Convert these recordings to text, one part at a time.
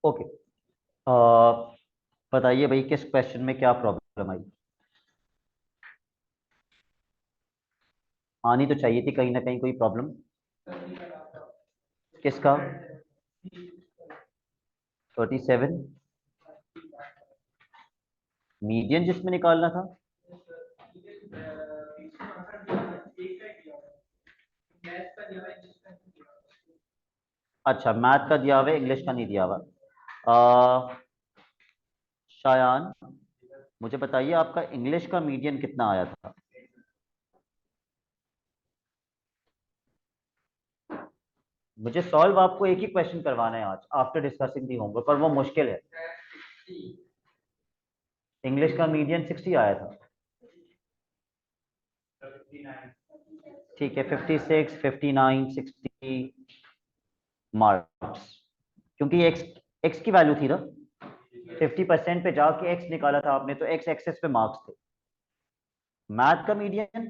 Okay. बताइए भाई, किस क्वेश्चन में क्या प्रॉब्लम आई? आनी तो चाहिए थी कहीं ना कहीं कोई प्रॉब्लम। किसका? 37? मीडियन जिसमें निकालना था? अच्छा, मैथ का दिया हुआ है, इंग्लिश का नहीं दिया हुआ। शायान, मुझे बताइए आपका इंग्लिश का मीडियन कितना आया था? मुझे सॉल्व आपको एक ही क्वेश्चन करवाना है आज आफ्टर डिस्कसिंग दी होमवर्क, पर वो मुश्किल है। इंग्लिश का मीडियन 60 आया था। ठीक है, 56, 59, 60 मार्क्स। क्योंकि एक्स एक्स की वैल्यू थी ना, 50% पे जाके एक्स निकाला था आपने, तो एक्स एक्सेस पे मार्क्स थे। मैथ का मीडियन,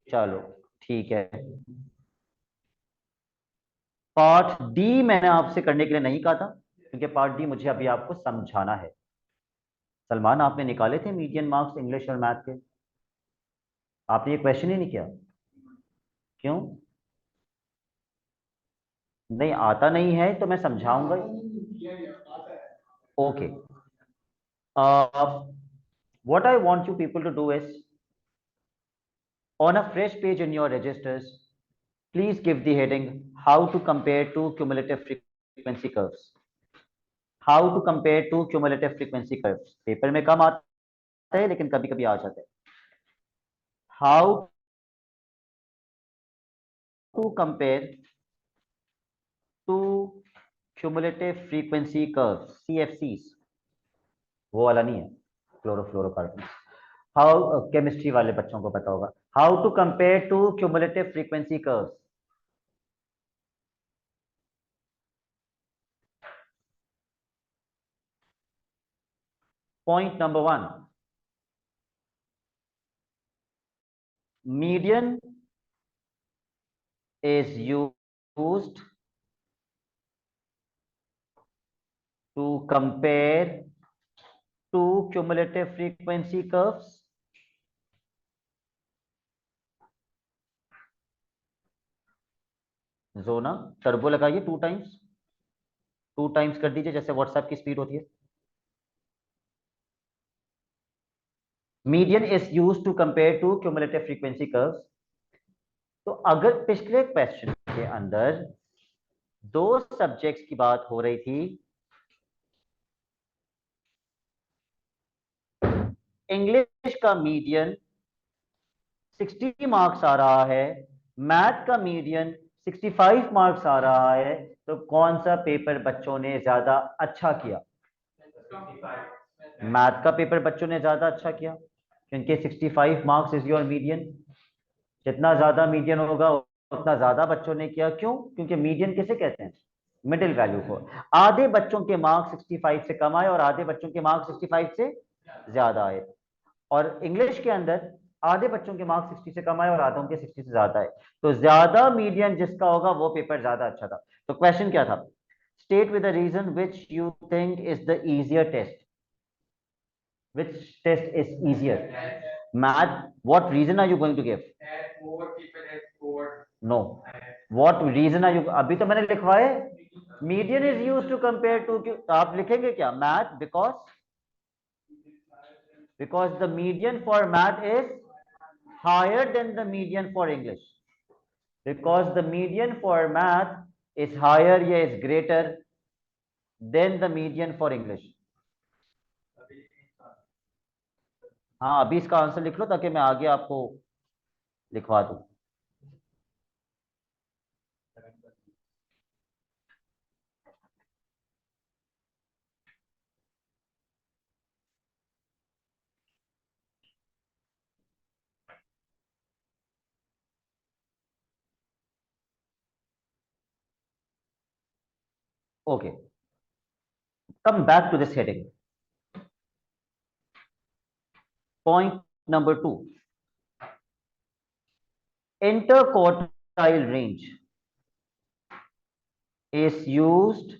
चलो ठीक है। पार्ट डी मैंने आपसे करने के लिए नहीं कहा था, क्योंकि पार्ट डी मुझे अभी आपको समझाना है। सलमान, आपने निकाले थे मीडियन मार्क्स इंग्लिश और मैथ के? आपने ये क्वेश्चन ही नहीं किया? क्यों? नहीं आता नहीं है तो मैं समझाऊंगा। Okay. What I want you people to do is, on a fresh page in your registers, please give the heading how to compare two cumulative frequency curves. How to compare two cumulative frequency curves. Paper में कम आता है लेकिन कभी कभी आ जाता है। How to compare two cumulative frequency curves, CFCs। वो वाला नहीं है, क्लोरोफ्लोरोकार्बन। हाउ, केमिस्ट्री वाले बच्चों को पता होगा। How to compare two cumulative frequency curves. Point number one, median is used to compare two cumulative frequency curves। Jona, turbo लगाइए 2 टाइम्स। 2 टाइम्स कर दीजिए, जैसे व्हाट्सएप की स्पीड होती है। Median is use to compare two cumulative frequency curves. तो अगर पिछले क्वेश्चन के अंदर दो सब्जेक्ट्स की बात हो रही थी, इंग्लिश का मीडियन 60 मार्क्स आ रहा है, मैथ का मीडियन 65 मार्क्स आ रहा है, तो कौन सा पेपर बच्चों ने ज्यादा अच्छा किया? मैथ का पेपर बच्चों ने ज्यादा अच्छा किया, क्योंकि 65 मार्क्स इज योर मीडियन। जितना ज्यादा मीडियन होगा उतना ज्यादा बच्चों ने किया। क्यों? क्योंकि मीडियन किसे कहते हैं? मिडिल वैल्यू को। आधे बच्चों के मार्क्स 65 से कम आए और आधे बच्चों के मार्क्स 65 से ज्यादा आए। और इंग्लिश के अंदर आधे बच्चों के मार्क्स 60 से कम आए और आधों के 60 से ज्यादा आए। तो ज्यादा मीडियन जिसका होगा वो पेपर ज्यादा अच्छा था। तो क्वेश्चन क्या था? State with the reason which you think is the easier test. Which test is easier? Math. What reason are you going to give? No. What reason are you? अभी तो मैंने लिखवाए median is used to compare to, आप लिखेंगे क्या? Math, because the median for math is higher than the median for English. Because the median for math is higher या is greater than the median for English. हाँ, अभी इसका answer लिख लो ताकि मैं आगे आपको लिखवा दूं। Okay, come back to this heading. Point number 2, interquartile range. is used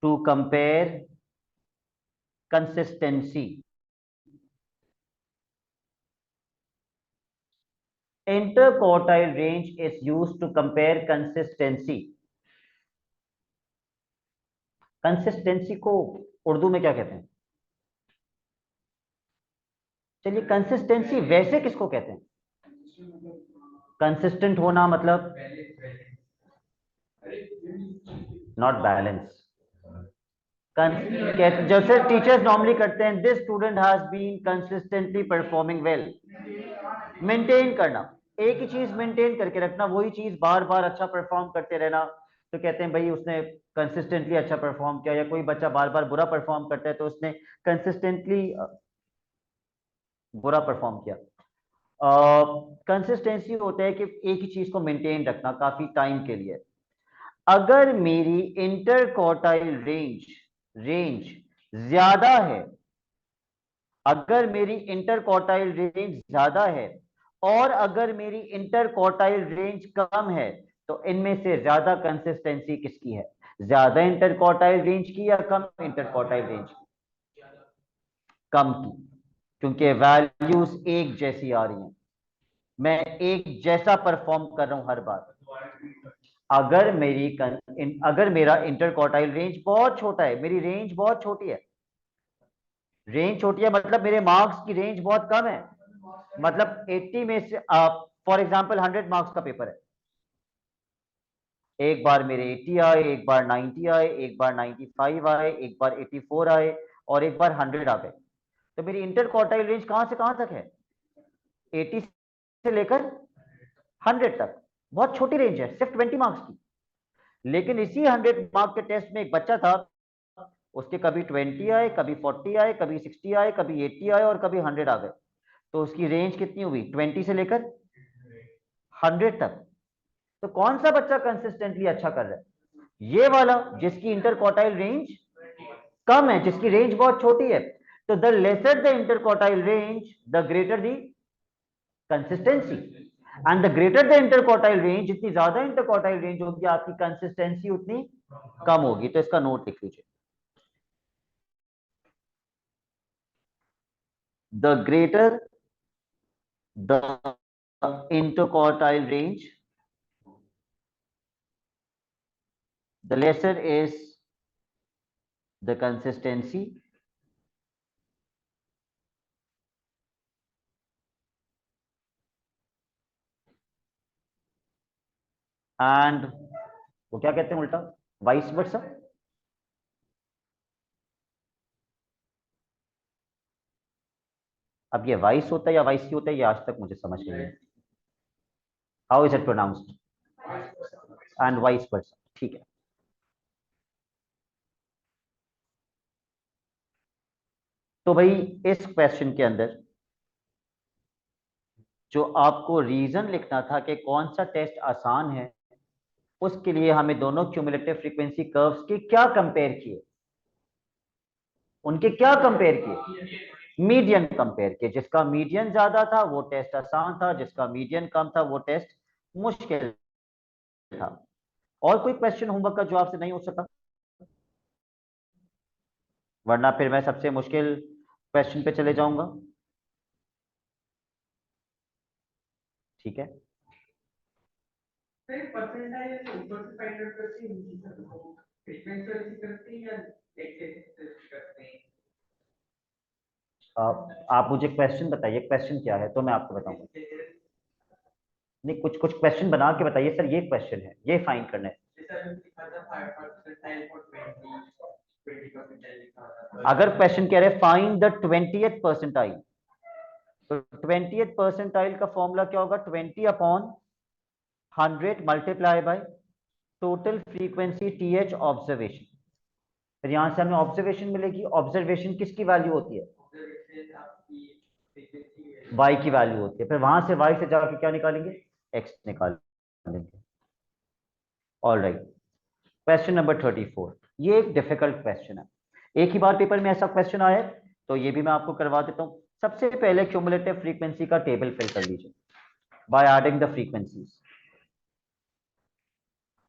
to compare consistency. Interquartile range is used to compare consistency. Consistency को उर्दू में क्या कहते हैं? चलिए, कंसिस्टेंसी वैसे किसको कहते हैं? कंसिस्टेंट होना मतलब नॉट बैलेंस। जैसे टीचर्स नॉर्मली करते हैं, this student has been consistently performing well. Maintain करना, एक ही चीज मेंटेन करके रखना, वही चीज बार बार अच्छा परफॉर्म करते रहना, तो कहते हैं भाई उसने कंसिस्टेंटली अच्छा परफॉर्म किया। या कोई बच्चा बार बार बुरा परफॉर्म करता है तो उसने कंसिस्टेंटली बुरा परफॉर्म किया। कंसिस्टेंसी होता है कि एक ही चीज को मेंटेन रखना काफी टाइम के लिए। अगर मेरी इंटरक्वार्टाइल रेंज ज्यादा है, अगर मेरी इंटरक्वार्टाइल रेंज ज्यादा है और अगर मेरी इंटरक्वार्टाइल रेंज कम है, तो इनमें से ज्यादा कंसिस्टेंसी किसकी है? ज्यादा इंटरक्वार्टाइल रेंज की या कम इंटरक्वार्टाइल रेंज की? कम की, क्योंकि वैल्यूज एक जैसी आ रही हैं, मैं एक जैसा परफॉर्म कर रहा हूं हर बार। अगर मेरा इंटरक्वार्टाइल रेंज बहुत छोटा है, मेरी रेंज बहुत छोटी है, रेंज छोटी है मतलब मेरे मार्क्स की रेंज बहुत कम है, मतलब 80 में से फॉर एग्जांपल 100 मार्क्स का पेपर है, एक बार मेरे 80 आए, एक बार 90 आए, एक बार 95 आए, एक बार 84 आए और एक बार 100 आ गए, तो मेरी इंटरक्वार्टाइल रेंज कहां से कहां तक है? 80 से लेकर 100 तक। बहुत छोटी रेंज है, सिर्फ 20 मार्क्स की। लेकिन इसी 100 मार्क के टेस्ट में एक बच्चा था, उसके कभी 20 आए, कभी 40 आए, कभी 60 आए, कभी 80 आए और कभी 100 आ गए, तो उसकी रेंज कितनी हुई? 20 से लेकर 100 तक। तो कौन सा बच्चा कंसिस्टेंटली अच्छा कर रहा है? ये वाला जिसकी इंटरक्वार्टाइल रेंज कम है, जिसकी रेंज बहुत छोटी है। तो the lesser the interquartile range, the greater the consistency, and the greater the interquartile range, जितनी ज्यादा इंटरक्वार्टाइल रेंज होगी आपकी कंसिस्टेंसी उतनी कम होगी। तो इसका नोट लिख लीजिए, the greater the interquartile range, the lesser is the consistency, and वो क्या कहते हैं उल्टा, वाइस वर्सा। अब ये वाइस होता है या वाइस होता है, ये आज तक मुझे समझ नहीं है। How is it pronounced? And vice versa, ठीक है। तो भाई इस क्वेश्चन के अंदर जो आपको रीजन लिखना था कि कौन सा टेस्ट आसान है, उसके लिए हमें दोनों क्यूमुलेटिव फ्रीक्वेंसी कर्व्स के क्या कंपेयर किए, उनके क्या कंपेयर किए? मीडियन कंपेयर किए। जिसका मीडियन ज्यादा था वो टेस्ट आसान था, जिसका मीडियन कम था वो टेस्ट मुश्किल था। और कोई क्वेश्चन होमवर्क का जवाब से नहीं हो सका? वरना फिर मैं सबसे मुश्किल क्वेश्चन पे चले जाऊंगा। ठीक है, आप मुझे क्वेश्चन बताइए, क्वेश्चन क्या है तो मैं आपको बताऊंगा। नहीं, कुछ कुछ क्वेश्चन बना के बताइए सर, ये क्वेश्चन है, ये फाइंड करना है। अगर क्वेश्चन कह रहे फाइंड द 20th परसेंटाइल, तो 20th परसेंटाइल का फॉर्मूला क्या होगा? 20 upon 100 multiply by total frequency TH observation. फिर यहां से हमें ऑब्जर्वेशन मिलेगी। ऑब्जर्वेशन किसकी वैल्यू होती है? y की वैल्यू होती है। फिर वहां से y से जाके क्या निकालेंगे? x निकालेंगे। All right, question number 34। ये एक डिफिकल्ट क्वेश्चन है, एक ही बार पेपर में ऐसा क्वेश्चन आया है, तो ये भी मैं आपको करवा देता हूं। सबसे पहले क्यूमुलेटिव फ्रीक्वेंसी का टेबल फिल कर लीजिए by adding the frequencies.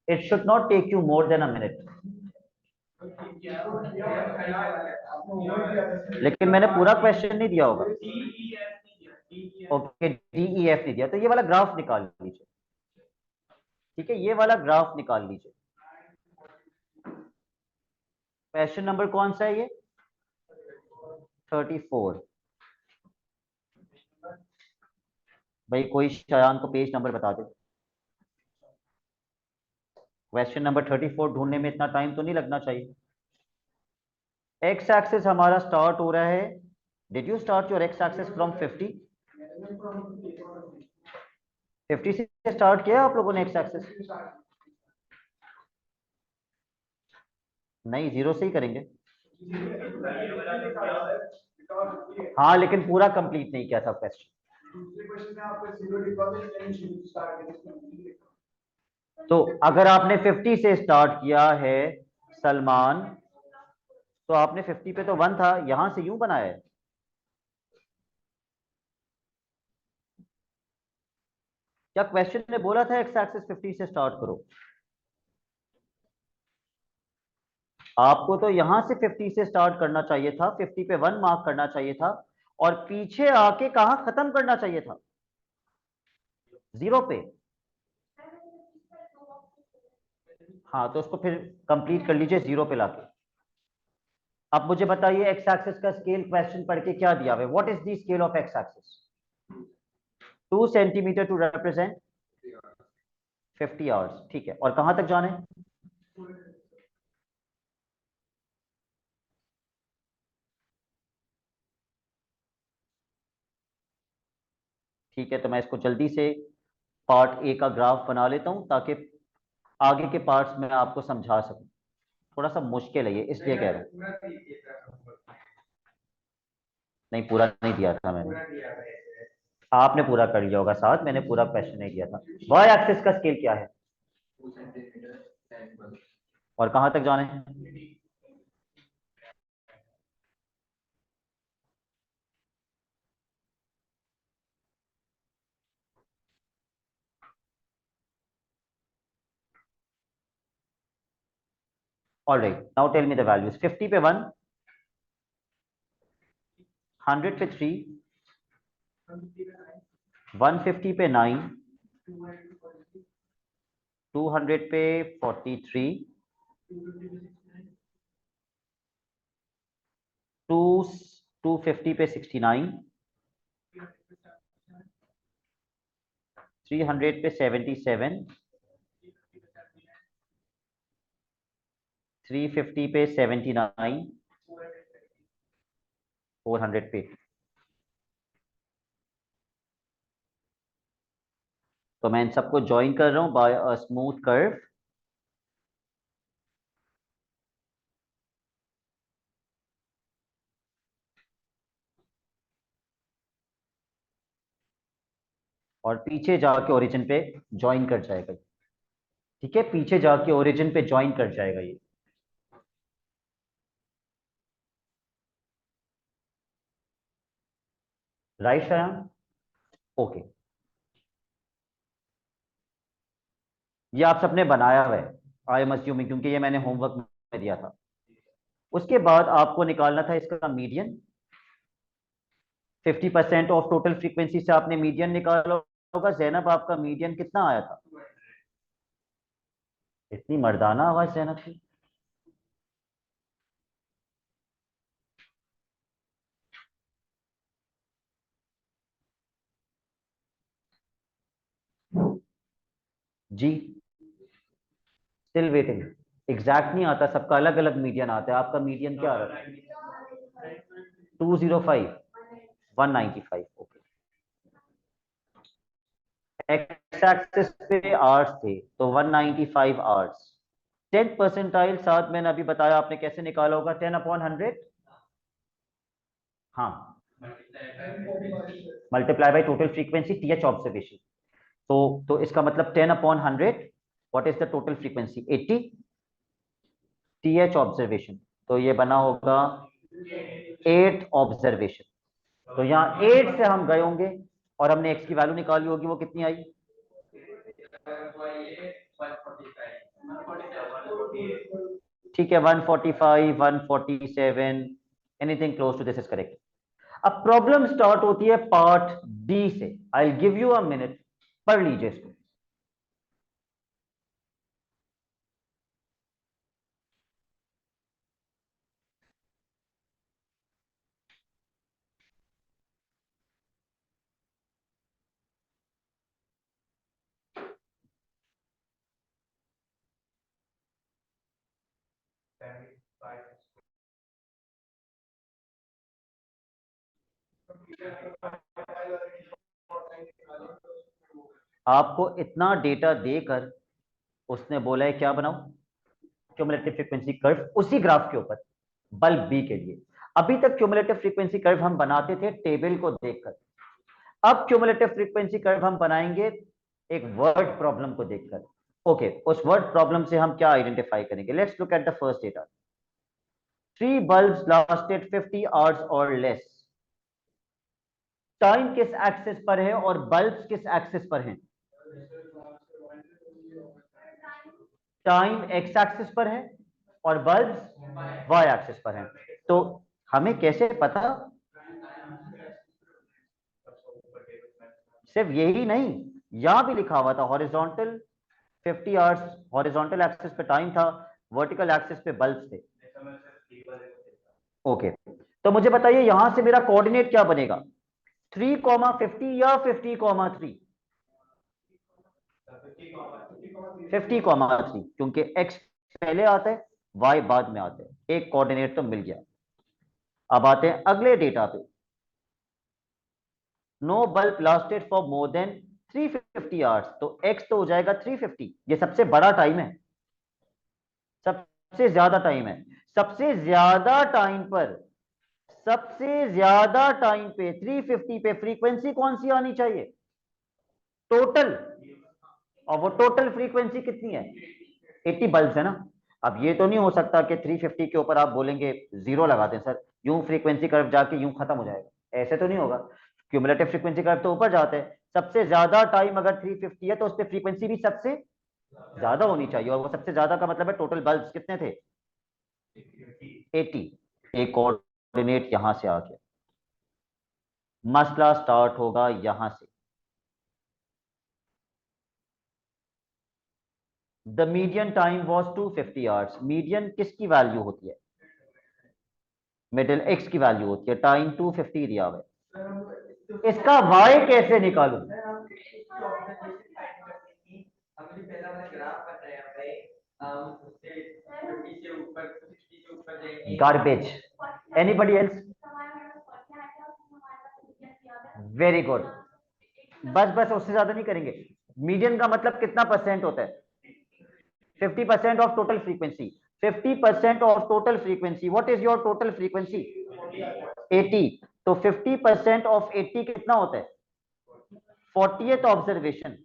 It should not take you more than a minute. लेकिन मैंने पूरा क्वेश्चन नहीं दिया होगा। ओके, DEF नहीं दिया, तो ये वाला ग्राफ निकाल लीजिए। ठीक है, ये वाला ग्राफ निकाल लीजिए। क्वेश्चन नंबर कौन सा है ये? 34। भाई कोई शयान को पेज नंबर बता दे। क्वेश्चन नंबर 34 ढूंढने में इतना टाइम तो नहीं लगना चाहिए। एक्स एक्सिस हमारा स्टार्ट हो रहा है। Did you start your x axis from 50? 50 से स्टार्ट किया आप लोगों ने एक्स एक्सिस? नहीं, 0 से ही करेंगे। हाँ, लेकिन पूरा कंप्लीट नहीं किया था क्वेश्चन। तो अगर आपने 50 से स्टार्ट किया है सलमान, तो आपने 50 पे तो 1 था, यहां से यूं बनाया है। क्या क्वेश्चन ने बोला था एक्स एक्सिस 50 से स्टार्ट करो? आपको तो यहां से 50 से स्टार्ट करना चाहिए था, 50 पे 1 मार्क करना चाहिए था, और पीछे आके कहां खत्म करना चाहिए था? 0 पे। हाँ, तो उसको फिर कंप्लीट कर लीजिए 0 पे लाके। अब मुझे बताइए एक्स एक्सिस का स्केल क्वेश्चन पढ़ के क्या दिया हुआ है? What is the scale of X axis? 2 centimetre to represent 50 hours. ठीक है, और कहां तक जाने? ठीक है, तो मैं इसको जल्दी से पार्ट ए का ग्राफ बना लेता हूं ताकि आगे के पार्ट्स में आपको समझा सकूं। थोड़ा सा मुश्किल है ये, इसलिए कह रहा हूं। नहीं, पूरा नहीं दिया था मैंने। आपने पूरा कर लिया होगा साथ, मैंने पूरा क्वेश्चन नहीं दिया था। वाई एक्सिस का स्केल क्या है और कहां तक जाने हैं? All right, now tell me the values. 50 पे 1, 100 पे 3, 150 पे 9, 200 पे 43, 2 250 पे 69, 300 पे 77, 350 पे 79, 400 पे। तो मैं इन सबको ज्वाइन कर रहा हूं बाय अ स्मूथ कर्व। और पीछे जाके ओरिजिन पे ज्वाइन कर जाएगा। ठीक है, पीछे जाके ओरिजिन पे ज्वाइन कर जाएगा ये। राइट श्याम? ओके, ये आप सबने बनाया हुआ है आई एम अस्यूमिंग, क्योंकि ये मैंने होमवर्क में दिया था। उसके बाद आपको निकालना था इसका मीडियन। 50% ऑफ टोटल फ्रीक्वेंसी से आपने मीडियन निकाला होगा। जैनब, आपका मीडियन कितना आया था? इतनी मर्दाना आवाज जैनब की। जी, स्टिल वेटिंग। एग्जैक्ट नहीं आता, सबका अलग अलग मीडियन आता है। आपका मीडियन क्या आ रहा था? 205, 195। ओके, एक्स एक्सिस पे आवर्स थे तो 195 आवर्स। 10 परसेंटाइल साथ मैंने अभी बताया, आपने कैसे निकाला होगा? 10/100। हाँ, multiply by total frequency TH observation. तो इसका मतलब 10/100, what is the total frequency? 80 TH observation. तो ये बना होगा 8 ऑब्जर्वेशन। तो यहाँ 8 से हम गए होंगे और हमने x की वैल्यू निकाली होगी, वो कितनी आई? ठीक है, 145, 147, anything close to this is correct. अब प्रॉब्लम स्टार्ट होती है पार्ट डी से। I give you a minute, पढ़ लीजिए इसको। आपको इतना डेटा देकर उसने बोला है क्या बनाओ, क्यूमुलेटिव फ्रीक्वेंसी कर्व उसी ग्राफ के ऊपर, बल्ब बी के लिए। अभी तक क्यूमुलेटिव फ्रीक्वेंसी कर्व हम बनाते थे टेबल को देखकर, अब क्यूमुलेटिव फ्रीक्वेंसी कर्व हम बनाएंगे एक वर्ड प्रॉब्लम को देखकर। ओके, उस वर्ड प्रॉब्लम से हम क्या आइडेंटिफाई करेंगे? Let's look at the first data. 3 bulbs lasted 50 hours or less। Time किस एक्सिस पर है और बल्ब्स किस एक्सिस पर हैं? टाइम एक्स एक्सिस पर है और बल्ब्स वाई एक्सिस पर हैं। तो हमें कैसे पता? सिर्फ यही नहीं, यहां भी लिखा हुआ था हॉरिजॉन्टल 50 आवर्स, हॉरिजॉन्टल एक्सिस पे टाइम था, वर्टिकल एक्सिस पे बल्ब्स थे। ओके, तो मुझे बताइए यहां से मेरा कोऑर्डिनेट क्या बनेगा? 3,50 या 50,3? 50,3, क्योंकि x पहले आता है, y बाद में आता है। एक कोऑर्डिनेट तो मिल गया। अब आते हैं अगले डेटा पे। No bulb lasted for more than 350 hours, तो x तो हो जाएगा 350, ये सबसे बड़ा टाइम है, सबसे ज्यादा टाइम है। सबसे ज्यादा टाइम पर, सबसे ज्यादा टाइम पे 350 पे फ्रीक्वेंसी कौन सी आनी चाहिए? टोटल। और वो टोटल फ्रीक्वेंसी कितनी है? 80 बल्ब है ना। अब ये तो नहीं हो सकता कि 350 के ऊपर आप बोलेंगे जीरो लगा दें सर, यूं फ्रीक्वेंसी कर्व जाके यूं खत्म हो जाएगा, ऐसे तो नहीं होगा। क्यूमुलेटिव फ्रीक्वेंसी कर्व तो ऊपर जाते हैं, सबसे ज्यादा टाइम अगर 350 है तो उस पर फ्रीक्वेंसी भी सबसे ज्यादा होनी चाहिए, और वो सबसे ज्यादा का मतलब है टोटल बल्ब कितने थे? 80। एक कोऑर्डिनेट यहां से आ गया। मसला स्टार्ट होगा यहां से। The median time was 250 hours. Median किसकी वैल्यू होती है? मिडिल एक्स की वैल्यू होती है। टाइम 250 दिया हुआ है, इसका वाई कैसे निकालूं? Garbage. Anybody else? Very good. बस बस, उससे ज्यादा नहीं करेंगे। मीडियन का मतलब कितना परसेंट होता है? 50% of total frequency. 50% of total frequency, what is your total frequency? 80। तो 50% ऑफ 80 कितना होता है? 40th observation.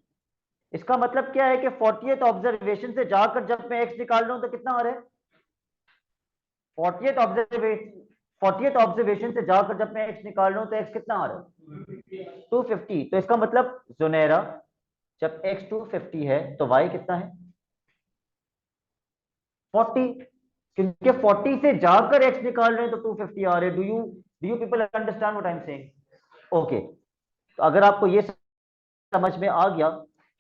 इसका मतलब क्या है कि 40th ऑब्जर्वेशन से जाकर जब मैं एक्स निकाल रहा हूं तो कितना आ रहा है? 40th ऑब्जर्वेशन, 40th ऑब्जर्वेशन से जाकर जब मैं एक्स निकाल रहा हूं तो एक्स कितना आ रहा है? 250। तो इसका मतलब जुनैरा, जब एक्स 250 है तो वाई कितना है? 40। क्योंकि 40 से जाकर एक्स निकाल रहे हैं तो 250 आ रहे हैं। Do you people understand what I am saying? Okay, तो अगर आपको ये समझ में आ गया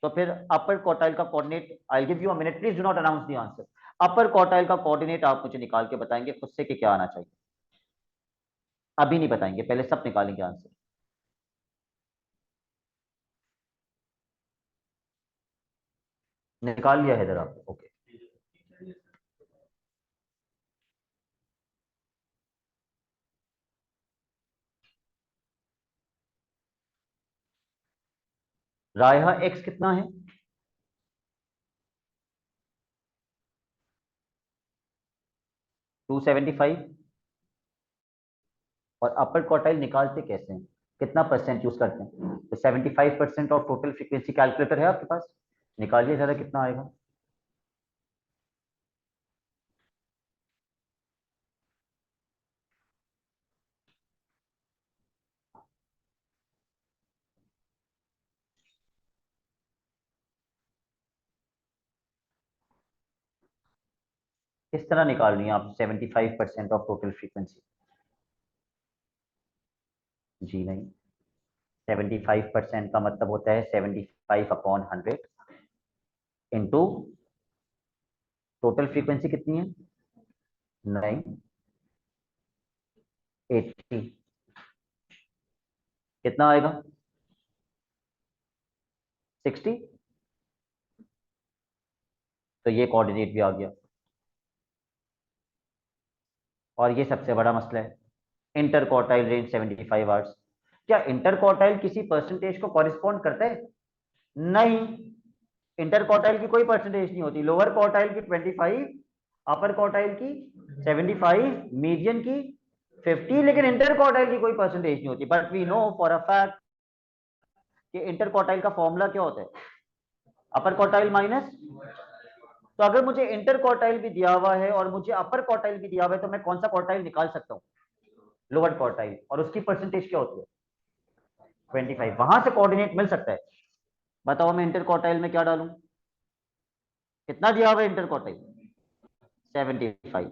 तो फिर अपर क्वार्टाइल का coordinate, I give you a minute, please do not announce the answer. Upper quartile का कोऑर्डिनेट आप मुझे निकाल के बताएंगे खुद से कि क्या आना चाहिए। अभी नहीं बताएंगे, पहले सब निकालेंगे आंसर। निकाल लिया हैदर आप? ओके। रायहा एक्स कितना है? 275। और अपर क्वार्टाइल निकालते कैसे हैं? कितना परसेंट यूज करते हैं? तो 75% ऑफ टोटल फ्रीक्वेंसी कैलकुलेटर है आपके पास, निकालिए जरा कितना आएगा। किस तरह निकालनी है आप 75% ऑफ टोटल फ्रीक्वेंसी? जी नहीं, 75% का मतलब होता है 75/100 इंटू टोटल फ्रीक्वेंसी कितनी है? नहीं, 80। कितना आएगा? 60। तो ये कोऑर्डिनेट भी आ गया। और ये सबसे बड़ा मसला है, इंटर क्वार्टाइल रेंज 75 आवर्स। क्या इंटर क्वार्टाइल किसी परसेंटेज को कॉरिस्पॉन्ड करता है? नहीं, इंटर क्वार्टाइल की कोई परसेंटेज नहीं होती। लोअर क्वार्टाइल की 25, अपर क्वार्टाइल की 75, मीडियन की 50, लेकिन इंटर क्वार्टाइल की कोई परसेंटेज नहीं होती। But we know for a fact कि इंटर क्वार्टाइल का फॉर्मूला क्या होता है? Upper quartile minus. तो अगर मुझे इंटर क्वार्टाइल भी दिया हुआ है और मुझे अपर क्वार्टाइल भी दिया हुआ है, तो मैं कौन सा क्वार्टाइल निकाल सकता हूँ? Lower quartile. और उसकी परसेंटेज क्या होती है? 25। वहां से कोऑर्डिनेट मिल सकता है। बताओ मैं इंटर क्वार्टाइल में क्या डालूं? कितना दिया हुआ है इंटर क्वार्टाइल? 75।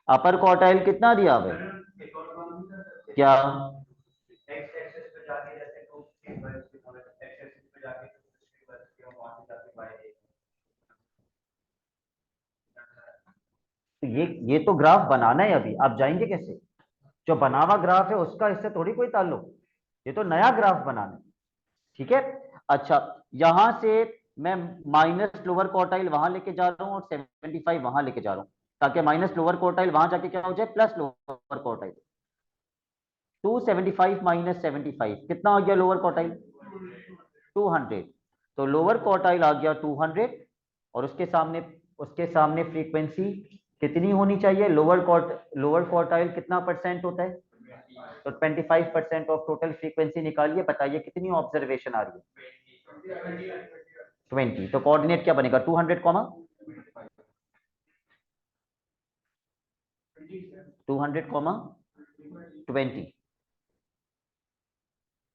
अपर क्वार्टाइल कितना दिया हुआ है? क्या? तो ये तो ग्राफ बनाना है, अभी आप जाएंगे कैसे? जो बना हुआ ग्राफ है उसका इससे थोड़ी कोई ताल्लुक। ये तो नया ग्राफ बनाना है। ठीक है। अच्छा, यहां से मैं माइनस लोअर क्वार्टाइल वहां लेके जा रहा हूँ और 75 वहां लेके जा रहा हूँ, ताकि माइनस लोअर क्वार्टाइल वहां जाके क्या हो जाए? Plus lower quartile. 275 माइनस 75 कितना आ गया लोअर क्वार्टाइल? 200। तो लोअर क्वार्टाइल आ गया 200। और उसके सामने फ्रीक्वेंसी कितनी होनी चाहिए? लोअर क्वार्टाइल कितना परसेंट होता है? तो 25% ऑफ टोटल फ्रीक्वेंसी निकालिए, बताइए कितनी ऑब्जर्वेशन आ रही है? 20। तो कोऑर्डिनेट क्या बनेगा? 200 कॉमा 200 कॉमा 20।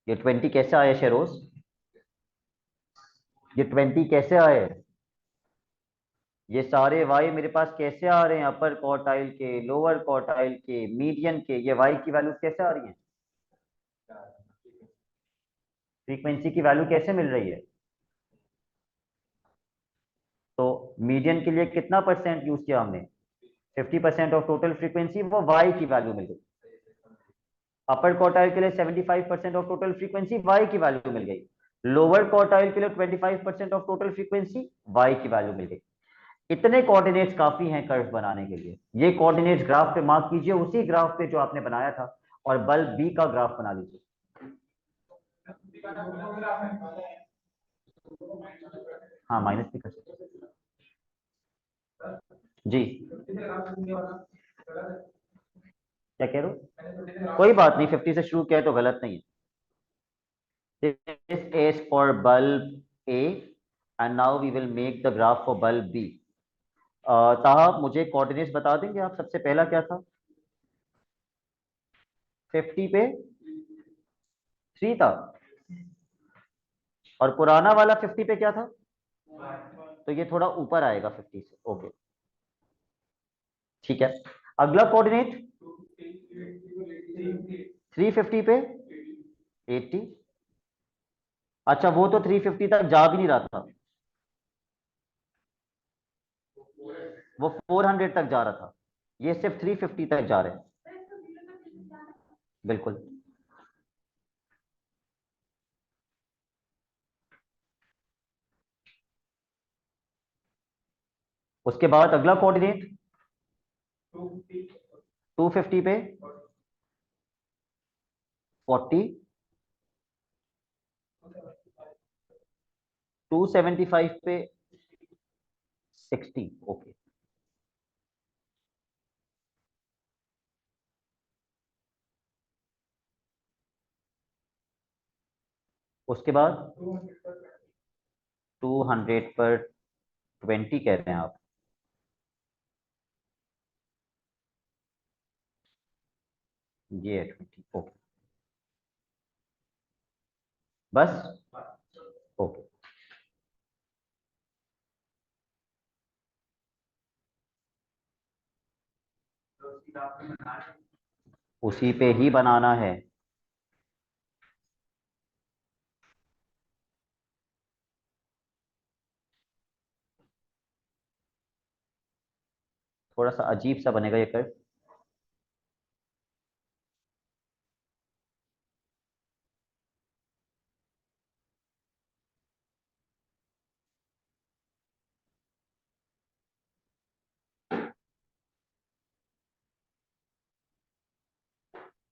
ये 20 कैसे आया शेरोज? ये 20 कैसे आए? ये सारे वाई मेरे पास कैसे आ रहे हैं? अपर क्वार्टाइल के, लोअर क्वार्टाइल के, मीडियन के, ये वाई की वैल्यू कैसे आ रही है? फ्रीक्वेंसी की वैल्यू कैसे मिल रही है? तो मीडियन के लिए कितना परसेंट यूज किया हमने? 50% ऑफ टोटल फ्रीक्वेंसी, वो वाई की वैल्यू मिल गई। अपर क्वार्टाइल के लिए 75% ऑफ टोटल फ्रीक्वेंसी, वाई की वैल्यू मिल गई। लोअर क्वार्टाइल के लिए 25% ऑफ टोटल फ्रीक्वेंसी, वाई की वैल्यू मिल गई। इतने कोऑर्डिनेट्स काफी हैं कर्व बनाने के लिए। ये कोऑर्डिनेट्स ग्राफ पे मार्क कीजिए, उसी ग्राफ पे जो आपने बनाया था, और बल्ब बी का ग्राफ बना लीजिए। हाँ, माइनस भी कर सकते हैं। जी, क्या कह रहे हो? कोई बात नहीं, 50 से शुरू किया है तो गलत नहीं है। This is for bulb A and now we will make the graph for bulb B. साहब मुझे कोऑर्डिनेट्स बता देंगे आप? सबसे पहला क्या था? 50 पे 3 था, और पुराना वाला 50 पे क्या था? तो ये थोड़ा ऊपर आएगा 50 से। ओके, ठीक है। अगला कोऑर्डिनेट 350 पे 80। अच्छा, वो तो 350 तक जा भी नहीं रहा था, वो 400 तक जा रहा था। ये सिर्फ 350 तक जा रहे हैं। बिल्कुल। उसके बाद अगला कोऑर्डिनेट 250 पे 40, 275 पे 60। ओके। उसके बाद 200 पर 20 कह रहे हैं आप? ये है 20। ओके, बस। ओके। उसी पे ही बनाना है। थोड़ा सा अजीब सा बनेगा ये कर्व।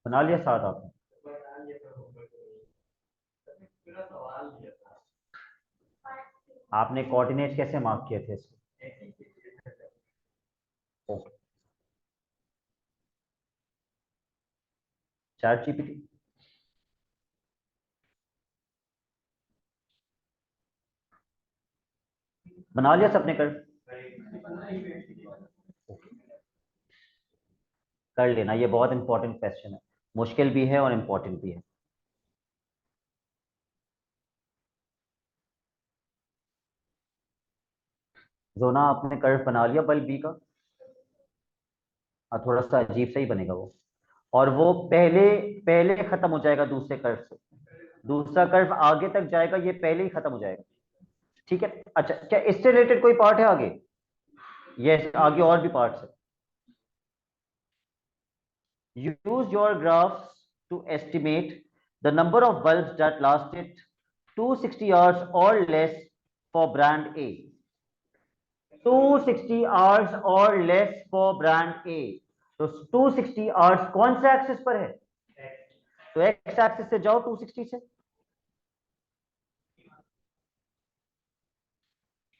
बना लिया साथ आपने? आपने कोऑर्डिनेट कैसे मार्क किए थे इसको? Okay, chat GPT. बना लिया सबने कर्व? कर लेना, ये बहुत इंपॉर्टेंट क्वेश्चन है, मुश्किल भी है और इंपॉर्टेंट भी है। जोना आपने कर्व बना लिया बल्ब बी का? थोड़ा सा अजीब सा ही बनेगा वो, और वो पहले पहले खत्म हो जाएगा दूसरे कर्व से। दूसरा कर्व आगे तक जाएगा, ये पहले ही खत्म हो जाएगा। ठीक है, अच्छा क्या इससे रिलेटेड कोई पार्ट है आगे? यस, आगे और भी पार्ट्स है। use your graphs to estimate the number of bulbs that lasted 260 hours or less for brand A। 260 hours or less for brand A। तो 260 hours कौन से एक्सिस पर है? तो एक्स एक्सिस से जाओ 260 से।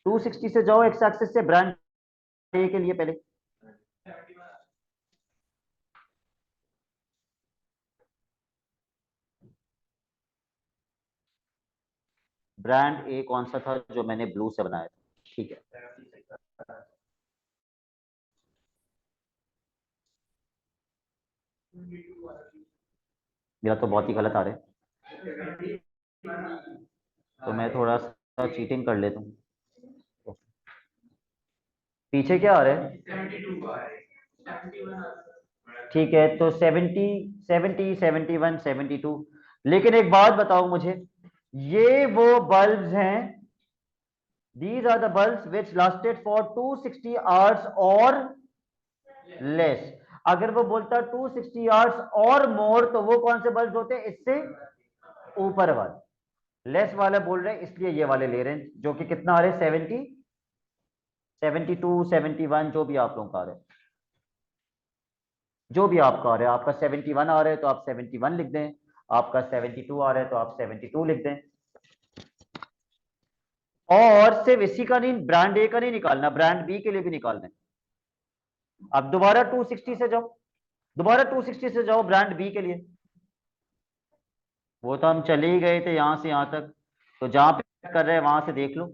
260 से जाओ एक्स एक्सिस से ब्रांड ए के लिए पहले। ब्रांड ए कौन सा था जो मैंने ब्लू से बनाया था? ठीक है, मेरा तो बहुत ही गलत आ रहा है, तो मैं थोड़ा सा चीटिंग कर लेता हूँ। पीछे क्या आ रहा है? ठीक है, तो 70, 70, 71, 72। लेकिन एक बात बताओ मुझे, ये वो बल्ब्स हैं, these are the bulbs which lasted for 260 hours or less। अगर वो बोलता 260 आवर्स और मोर, तो वो कौन से बल्ब होते हैं? इससे ऊपर वाले। लेस वाला बोल रहे हैं, इसलिए ये वाले ले रहे हैं, जो कि कितना आ रहे हैं? 70, 72, 71, जो भी आप लोगों का आ रहा है, जो भी आपका आ रहा है। आपका 71 आ रहा है तो आप 71 लिख दें, आपका 72 आ रहा है तो आप 72 लिख दें। और सिर्फ इसी का नहीं, ब्रांड ए का नहीं निकालना, ब्रांड बी के लिए भी निकालना है। अब दोबारा 260 से जाओ, दोबारा 260 से जाओ ब्रांड बी के लिए। वो तो हम चले ही गए थे यहां से यहां तक, तो जहां पे कर रहे हैं वहां से देख लो।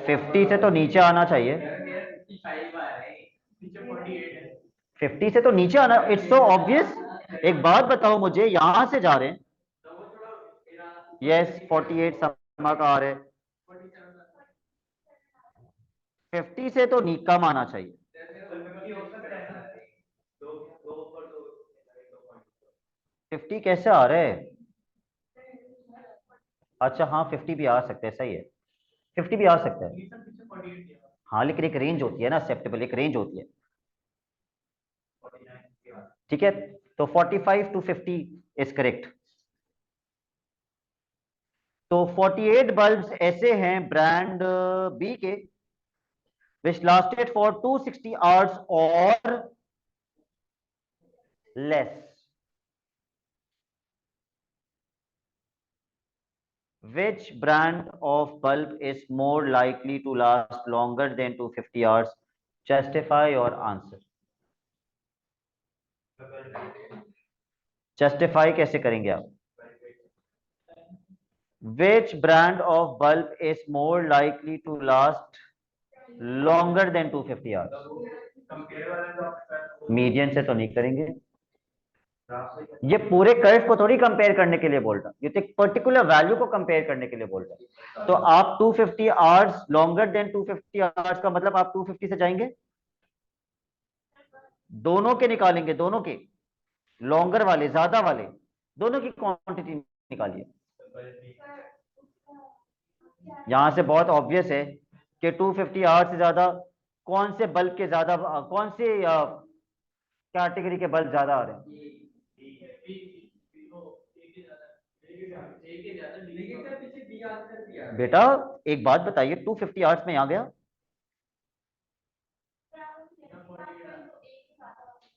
50 से तो नीचे आना चाहिए, 50 से तो नीचे आना, इट्स सो ऑब्वियस। एक बात बताओ मुझे, यहां से जा रहे हैं, यस 48 समा का आ रहे हैं, 50 से तो कम आना चाहिए। 50 कैसे आ रहे हैं? अच्छा हाँ, 50 भी आ सकते हैं, सही है, 50 भी आ सकता है। हाँ लेकिन एक रेंज होती है ना, एक्सेप्टेबल एक रेंज होती है। ठीक है, तो 45 टू 50 इज करेक्ट। तो 48 बल्ब्स ऐसे हैं ब्रांड बी के, which lasted for 260 hours or less। Which brand of bulb is more likely to last longer than 250 hours? Justify your answer। Justify कैसे करेंगे आप? Which brand of bulb is more likely to last longer than 250 hours? Median से तो नहीं करेंगे, ये पूरे curve को थोड़ी कंपेयर करने के लिए बोल रहा, ये तो एक पर्टिकुलर वैल्यू को कंपेयर करने के लिए बोल रहा। तो आप 250 आवर्स लॉन्गर देन 250 आवर्स का मतलब आप 250 से जाएंगे? दोनों के निकालेंगे, दोनों के, लॉन्गर वाले, ज्यादा वाले, दोनों की क्वांटिटी निकालिए। यहां से बहुत ऑब्वियस है कि 250 आवर से ज्यादा कौन से बल्ब के ज्यादा, कौन से कैटेगरी के बल्ब ज्यादा आ रहे हैं? बेटा एक बात बताइए, 250 आवर्स में आ गया,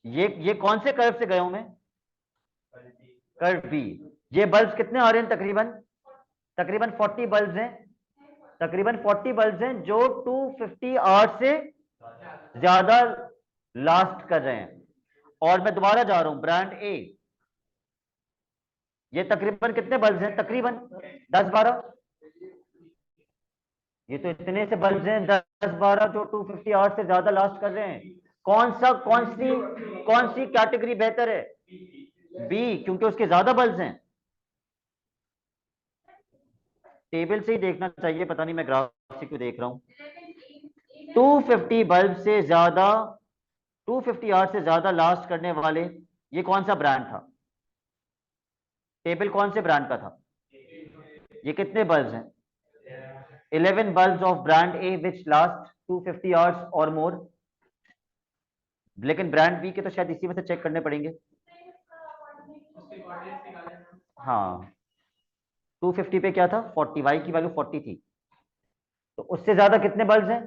ये कौन से कर्व से गया हूं मैं? Curve B. ये बल्ब कितने आ रहे हैं? तकरीबन तकरीबन 40 बल्ब हैं, तकरीबन 40 बल्ब हैं जो 250 आवर्स से ज्यादा लास्ट कर रहे हैं। और मैं दोबारा जा रहा हूं, ब्रांड ए, ये तकरीबन कितने बल्ब हैं? तकरीबन 10-12। ये तो इतने से बल्ब हैं 10-12 जो 250 आवर्स से ज्यादा लास्ट कर रहे हैं। कौन सी कैटेगरी बेहतर है? बी, क्योंकि उसके ज्यादा बल्ब हैं। टेबल से ही देखना चाहिए, पता नहीं मैं ग्राफ से क्यों देख रहा हूं। 250 बल्ब से ज्यादा, 250 आवर्स से ज्यादा लास्ट करने वाले, ये कौन सा ब्रांड था? टेबल कौन से ब्रांड का था? ये कितने बल्ब हैं? 11 bulb of brand A which last 250 hours और मोर। लेकिन ब्रांड बी के तो शायद इसी में से चेक करने पड़ेंगे। हाँ, 250 पे क्या था? 40, वाई की वैल्यू 40 थी, तो उससे ज्यादा कितने बल्ब हैं?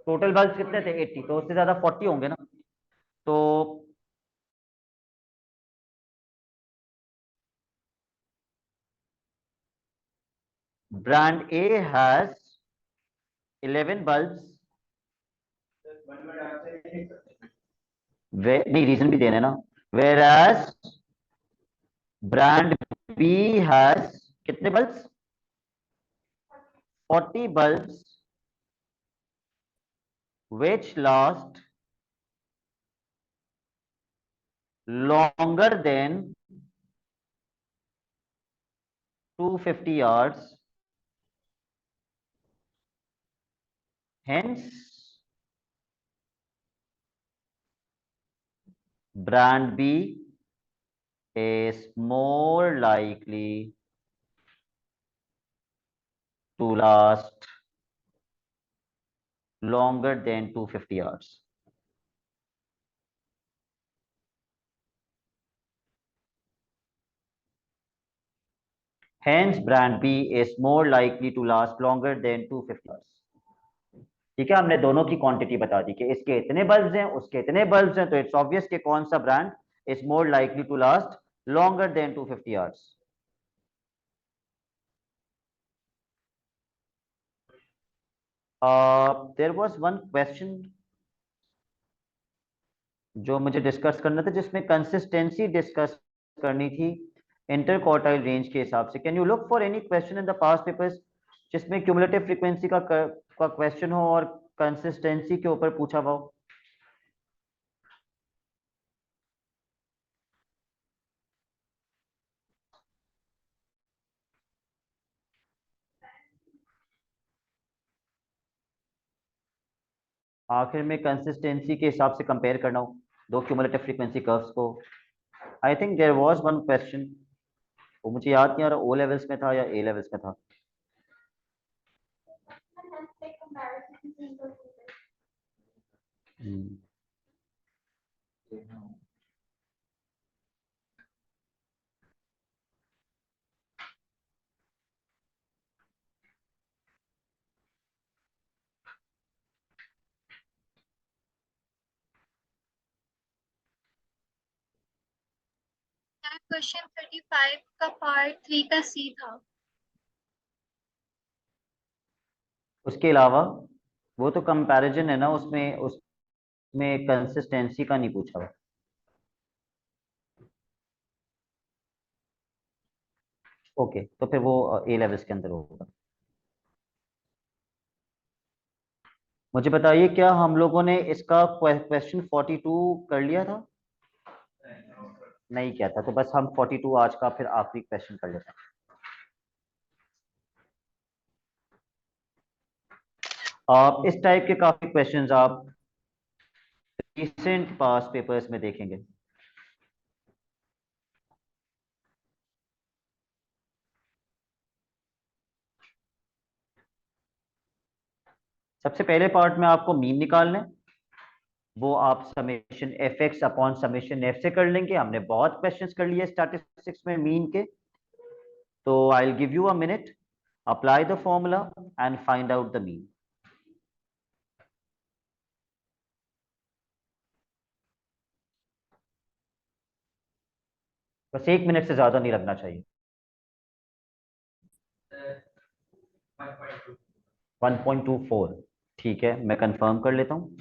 टोटल बल्ब कितने थे? 80, तो उससे ज्यादा 40 होंगे ना। तो ब्रांड ए हैज 11 बल्ब्स, नहीं रीजन भी देने ना, where as brand B has कितने bulbs? 40 bulbs which last longer than 250 hours, hence brand B is more likely to last longer than 250 hours. Hence brand B is more likely to last longer than 250 hours. ठीक है, हमने दोनों की quantity बता दी कि इसके इतने बल्ब्स हैं, उसके इतने बल्ब्स हैं, तो इट्स ऑब्वियस कि कौन सा brand is more likely to last longer than 250 hours. There was one question जो मुझे डिस्कस करना था, जिसमें कंसिस्टेंसी डिस्कस करनी थी इंटर क्वार्टाइल रेंज के हिसाब से। Can you look for any question in the past papers जिसमें क्यूमुलेटिव फ्रीक्वेंसी का क्वेश्चन हो और कंसिस्टेंसी के ऊपर पूछा हुआ हो? आखिर में कंसिस्टेंसी के हिसाब से कंपेयर करना हो दो क्यूमुलेटिव फ्रीक्वेंसी कर्व्स को। I think there was one question, वो मुझे याद नहीं आ रहा ओ लेवल्स में था या ए लेवल्स में था। क्वेश्चन 35 का पार्ट 3 का सी था। उसके अलावा वो तो कंपैरिजन है ना, उसमें कंसिस्टेंसी का नहीं पूछा हुआ। ओके, तो फिर वो ए लेवल्स के अंदर होगा। मुझे बताइए, क्या हम लोगों ने इसका क्वेश्चन 42 कर लिया था? नहीं किया था, तो बस हम 42 आज का फिर आखिरी क्वेश्चन कर लेते हैं। आप इस टाइप के काफी क्वेश्चंस आप रिसेंट पास पेपर्स में देखेंगे। सबसे पहले पार्ट में आपको मीन निकालना है, वो आप summation F X upon summation F से कर लेंगे। हमने बहुत क्वेश्चंस कर लिए स्टैटिस्टिक्स में मीन के, तो I will give you a minute, apply the formula and find out the mean. बस 1 मिनट से ज्यादा नहीं लगना चाहिए। 1.24, ठीक है, मैं कंफर्म कर लेता हूँ।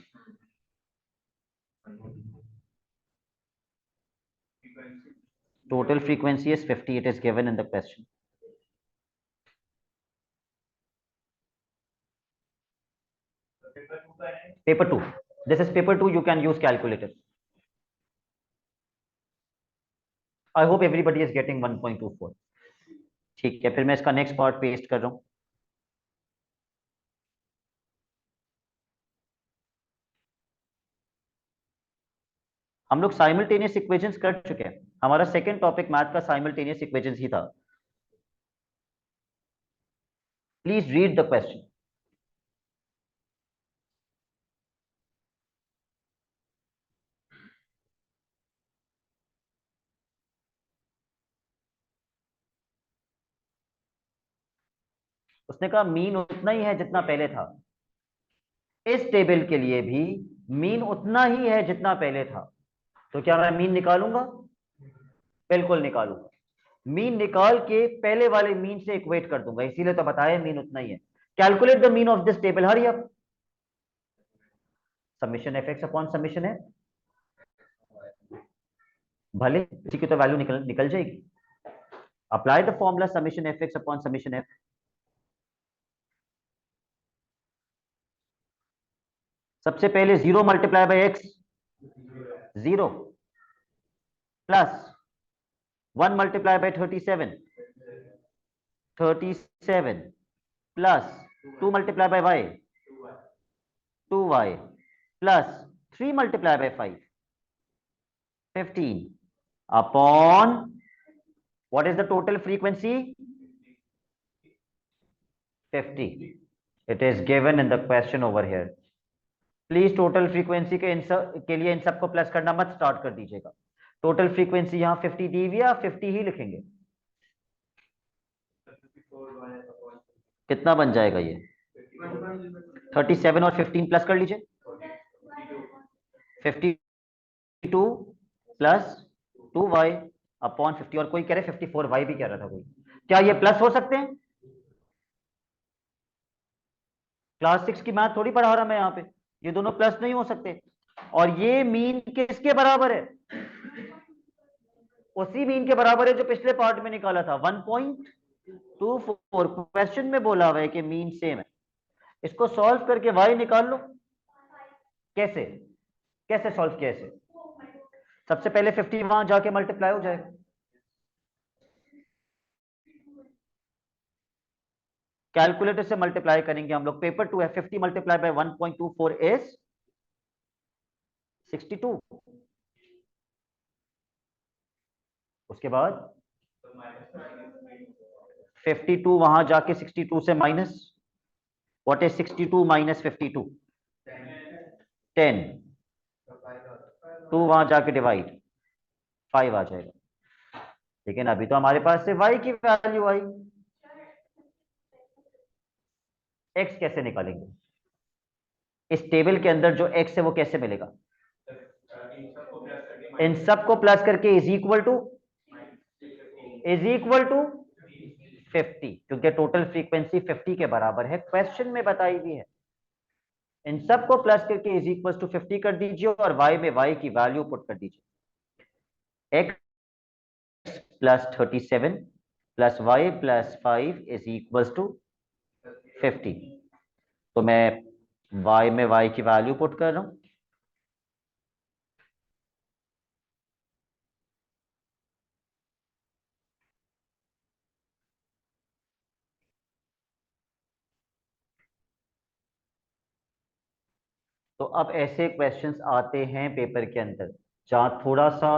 Total frequency is 50. It is given in the question. Paper 2. This is paper 2. You can use calculator. I hope everybody is getting 1.24. ठीक है, फिर मैं इसका नेक्स्ट पार्ट पेस्ट कर रहा हूँ। हम लोग साइमल्टेनियस इक्वेशंस कर चुके हैं। हमारा सेकंड टॉपिक मैथ का साइमल्टेनियस इक्वेशंस ही था। Please read the question. उसने कहा मीन उतना ही है जितना पहले था। इस टेबल के लिए भी मीन उतना ही है जितना पहले था, तो क्या मैं मीन निकालूंगा? बिल्कुल निकालूंगा। मीन निकाल के पहले वाले मीन से इक्वेट कर दूंगा, इसीलिए तो बताया मीन उतना ही है। Calculate the mean of this table, hurry up. Summation F X upon summation है, भले इसी की तो वैल्यू निकल निकल जाएगी। Apply the formula summation F X upon summation F. सबसे पहले 0 multiply by X, 0, plus 1 multiply by 37, 37, plus 2 multiply by Y, 2y, plus 3 multiply by 5, 15, upon what is the total frequency? 50. It is given in the question over here. Please total frequency के लिए इन सबको plus करना मत start कर दीजिएगा। Total frequency यहां 50 दी हुई है, आप 50 ही लिखेंगे। कितना बन जाएगा ये? 37 और 15 प्लस कर लीजिए। 52 प्लस 2y अपॉन 50, और कोई कह रहे 54y भी कह रहा था कोई। क्या ये प्लस हो सकते हैं? क्लास 6 की मैथ थोड़ी पढ़ा रहा मैं यहाँ पे, ये दोनों प्लस नहीं हो सकते। और ये मीन किसके बराबर है? उसी मीन के बराबर है जो पिछले पार्ट में निकाला था, 1.24। क्वेश्चन में बोला हुआ है कि मीन सेम है। इसको सॉल्व करके y निकाल लो। कैसे कैसे सॉल्व किया इसे? सबसे पहले 50 वहां जाके मल्टीप्लाई हो जाएगा। कैलकुलेटर से मल्टीप्लाई करेंगे हम लोग। पेपर 2 है, 50 मल्टीप्लाई बाय 1.24 इज 62। उसके बाद 52 वहां जाके 62 से माइनस, व्हाट इज 62 माइनस 52? 10। 2 वहां जाके डिवाइड, 5 आ जाएगा। लेकिन अभी तो हमारे पास से y की वैल्यू आई। x कैसे निकालेंगे? इस टेबल के अंदर जो x है वो कैसे मिलेगा? इन सबको प्लस करके इज इक्वल टू 50, क्योंकि टोटल फ्रीक्वेंसी 50 के बराबर है, क्वेश्चन में बताई हुई है। इन सबको प्लस करके इज इक्वल टू 50 कर दीजिए और y में y की वैल्यू पुट कर दीजिए। x plus 37 plus y plus 5 is equal to 50। तो मैं y में y की वैल्यू पुट कर रहा हूं। तो अब ऐसे क्वेश्चंस आते हैं पेपर के अंदर जहाँ थोड़ा सा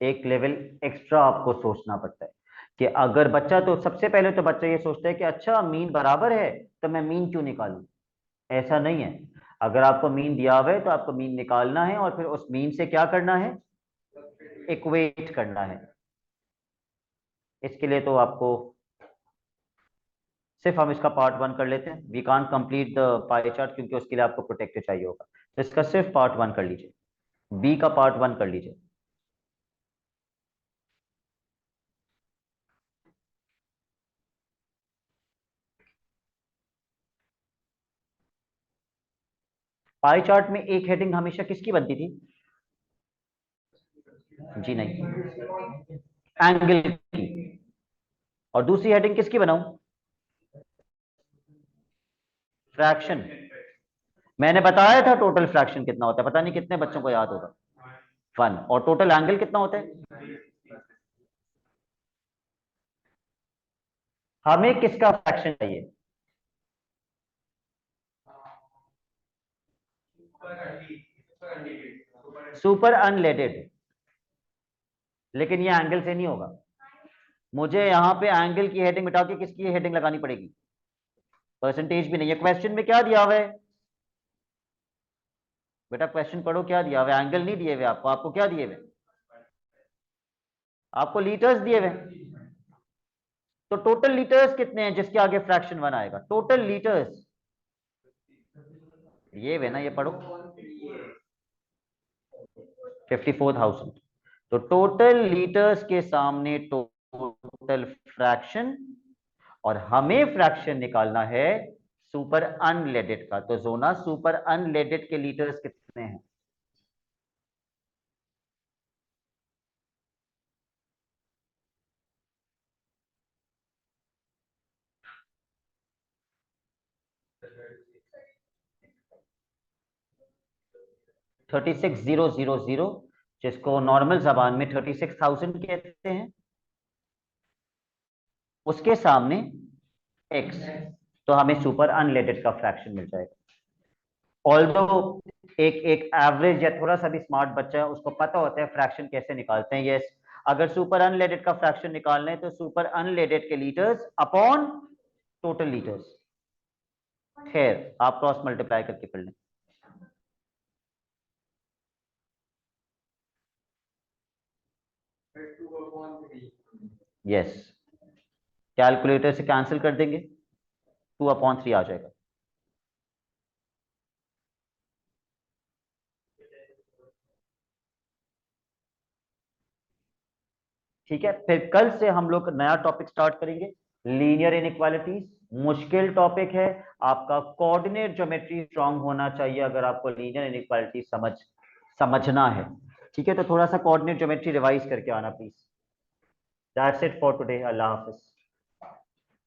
एक लेवल एक्स्ट्रा आपको सोचना पड़ता है कि अगर बच्चा, तो सबसे पहले तो बच्चा ये सोचता है कि अच्छा मीन बराबर है तो मैं मीन क्यों निकालूं। ऐसा नहीं है। अगर आपको मीन दिया हुआ है तो आपको मीन निकालना है और फिर उस मीन से क्या करना है, इक्वेट करना है। इसके लिए तो आपको सिर्फ हम इसका पार्ट वन कर लेते हैं। We can't complete the pie chart क्योंकि उसके लिए आपको प्रोटेक्टर चाहिए होगा। तो इसका सिर्फ पार्ट वन कर लीजिए, बी का पार्ट वन कर लीजिए। पाई चार्ट में एक हेडिंग हमेशा किसकी बनती थी? जी नहीं, एंगल की। और दूसरी हेडिंग किसकी बनाऊं? फ्रैक्शन। मैंने बताया था टोटल फ्रैक्शन कितना होता है, पता नहीं कितने बच्चों को याद होगा। 1। और टोटल एंगल कितना होता है? हमें किसका फ्रैक्शन चाहिए? सुपर अनलेटेड। लेकिन ये एंगल से नहीं होगा। मुझे यहां पे एंगल की हेडिंग मिटा के किसकी हेडिंग लगानी पड़ेगी? परसेंटेज भी नहीं है। क्वेश्चन में क्या दिया हुआ है बेटा? क्वेश्चन पढ़ो, क्या दिया हुआ है? एंगल नहीं दिए हुए आपको। आपको क्या दिए हुए? आपको लीटर्स दिए हुए। तो टोटल लीटर्स कितने हैं जिसके आगे फ्रैक्शन वन आएगा? टोटल लीटर्स ये वे ना, ये पढ़ो। 54,000। तो टोटल लीटर्स के सामने टोटल फ्रैक्शन, और हमें फ्रैक्शन निकालना है सुपर अनलेडेड का। तो जोना सुपर अनलेडेड के लीटर्स कितने हैं? Thirty six zero zero zero, जिसको नॉर्मल जबान में 36,000 कहते हैं, उसके सामने एक्स। तो हमें सुपर अनलेटेड का फ्रैक्शन मिल जाएगा। ऑल्दो एक एक एवरेज या थोड़ा सा भी स्मार्ट बच्चा है उसको पता होता है फ्रैक्शन कैसे निकालते हैं। यस, अगर सुपर अनलेटेड का फ्रैक्शन निकालना है तो सुपर अनलेटेड के लीटर्स अपॉन टोटल लीटर्स। खैर, आप क्रॉस मल्टीप्लाई करके पढ़ लें। यस, कैलकुलेटर से कैंसिल कर देंगे, 2/3 आ जाएगा। ठीक है, फिर कल से हम लोग नया टॉपिक स्टार्ट करेंगे, लीनियर इनइक्वालिटीज। मुश्किल टॉपिक है। आपका कोऑर्डिनेट ज्योमेट्री स्ट्रांग होना चाहिए अगर आपको लीनियर इनइक्वालिटी समझना है। ठीक है, तो थोड़ा सा कोऑर्डिनेट ज्योमेट्री रिवाइज करके आना please. That's it for today. Allah Hafiz.